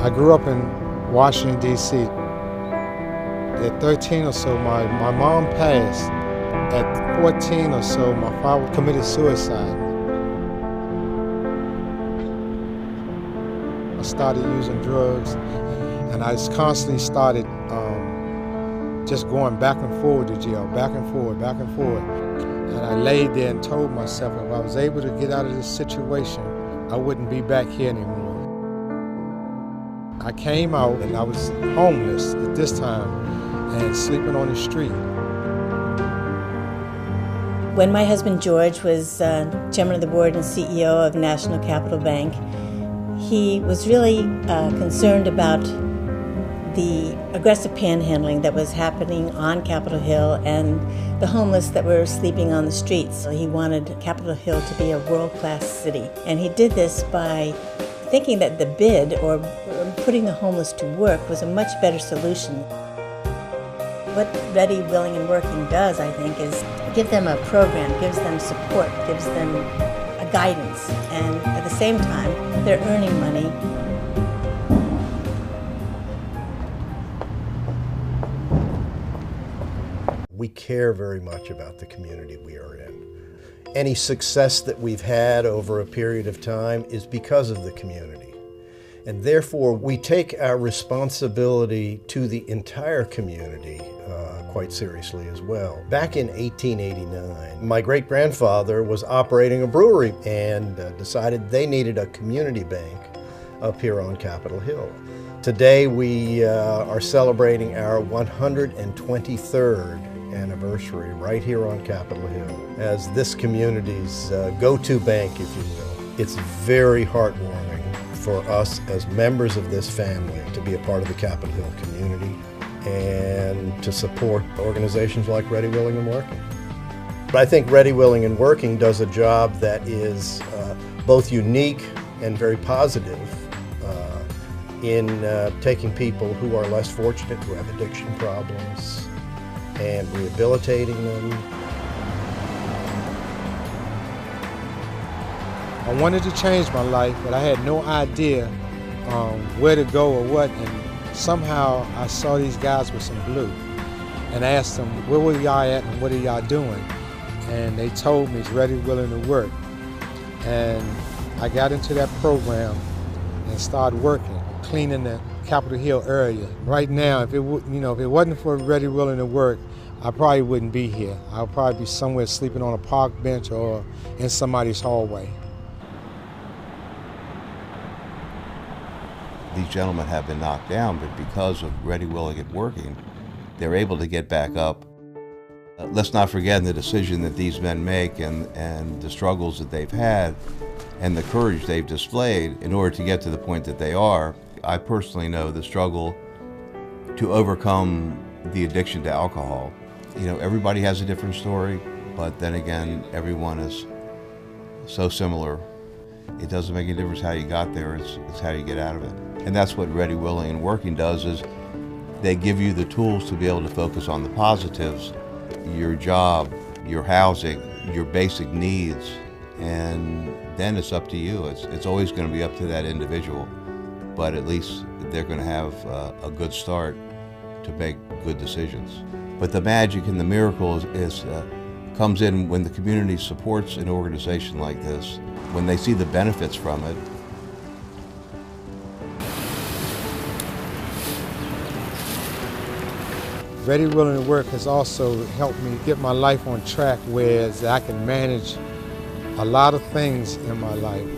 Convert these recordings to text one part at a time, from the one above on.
I grew up in Washington, D.C. At 13 or so, my mom passed. At 14 or so, my father committed suicide. I started using drugs, and I just constantly started just going back and forward to jail, back and forward, back and forward. And I laid there and told myself if I was able to get out of this situation, I wouldn't be back here anymore. I came out and I was homeless at this time and sleeping on the street. When my husband George was chairman of the board and CEO of National Capital Bank, he was really concerned about the aggressive panhandling that was happening on Capitol Hill and the homeless that were sleeping on the streets. So he wanted Capitol Hill to be a world-class city. And he did this by thinking that the bid, or putting the homeless to work, was a much better solution. What Ready, Willing, and Working does, I think, is give them a program, gives them support, gives them a guidance, and at the same time, they're earning money. We care very much about the community we are in. Any success that we've had over a period of time is because of the community. And therefore, we take our responsibility to the entire community quite seriously as well. Back in 1889, my great-grandfather was operating a brewery and decided they needed a community bank up here on Capitol Hill. Today, we are celebrating our 123rd anniversary right here on Capitol Hill as this community's go-to bank, if you will. It's very heartwarming for us as members of this family to be a part of the Capitol Hill community and to support organizations like Ready, Willing, and Working. But I think Ready, Willing, and Working does a job that is both unique and very positive in taking people who are less fortunate, who have addiction problems, and rehabilitating them. I wanted to change my life, but I had no idea where to go or what, and somehow I saw these guys with some blue and asked them, where were y'all at and what are y'all doing? And they told me it's Ready, Willing, to Work. And I got into that program and started working, cleaning the Capitol Hill area. Right now, if it wasn't for Ready, Willing, to Work, I probably wouldn't be here. I'll probably be somewhere sleeping on a park bench or in somebody's hallway. These gentlemen have been knocked down, but because of Ready, Willing, and Working, they're able to get back up. Let's not forget the decision that these men make and the struggles that they've had and the courage they've displayed in order to get to the point that they are. I personally know the struggle to overcome the addiction to alcohol. You know, everybody has a different story, but then again, everyone is so similar. It doesn't make any difference how you got there, it's how you get out of it. And that's what Ready, Willing, and Working does, is they give you the tools to be able to focus on the positives, your job, your housing, your basic needs, and then it's up to you. It's always going to be up to that individual, but at least they're going to have a good start to make good decisions. But the magic and the miracle comes in when the community supports an organization like this, when they see the benefits from it. Ready, Willing, to Work has also helped me get my life on track where I can manage a lot of things in my life.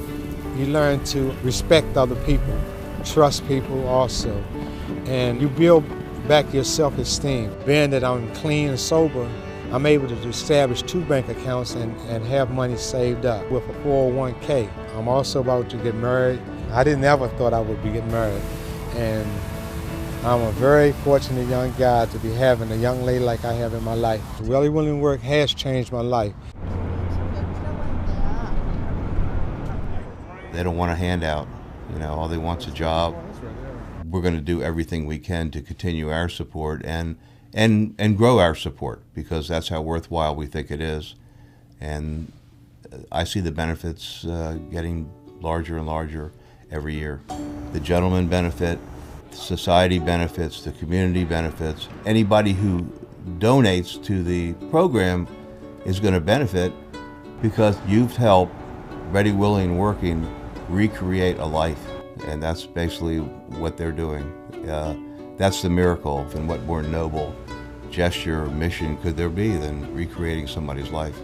You learn to respect other people, trust people also, and you build back your self-esteem. Being that I'm clean and sober, I'm able to establish 2 bank accounts and have money saved up with a 401k. I'm also about to get married. I didn't ever thought I would be getting married, and I'm a very fortunate young guy to be having a young lady like I have in my life. Ready, Willing, to Work has changed my life. They don't want a handout, you know, all they want is a job. We're going to do everything we can to continue our support and grow our support, because that's how worthwhile we think it is. And I see the benefits getting larger and larger every year. The gentlemen benefit, society benefits, the community benefits. Anybody who donates to the program is going to benefit because you've helped Ready, Willing, Working recreate a life. And that's basically what they're doing. That's the miracle, and what more noble gesture or mission could there be than recreating somebody's life.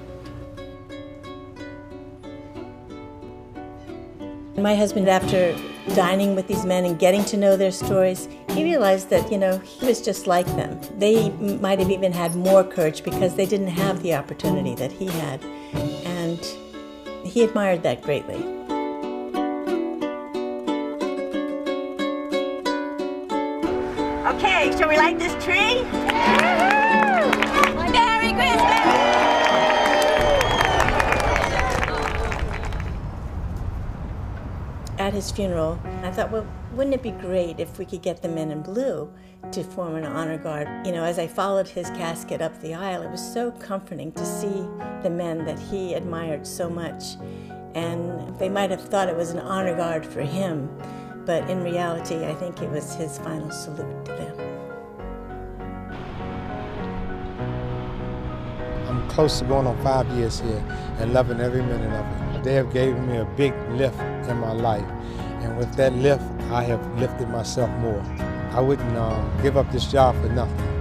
My husband, after dining with these men and getting to know their stories, he realized that, he was just like them. They might have even had more courage because they didn't have the opportunity that he had. And he admired that greatly. Okay, shall we light this tree? Merry Christmas! At his funeral, I thought, well, wouldn't it be great if we could get the men in blue to form an honor guard? As I followed his casket up the aisle, it was so comforting to see the men that he admired so much. And they might have thought it was an honor guard for him, but in reality, I think it was his final salute to them. I'm close to going on 5 years here and loving every minute of it. They have given me a big lift in my life, and with that lift, I have lifted myself more. I wouldn't give up this job for nothing.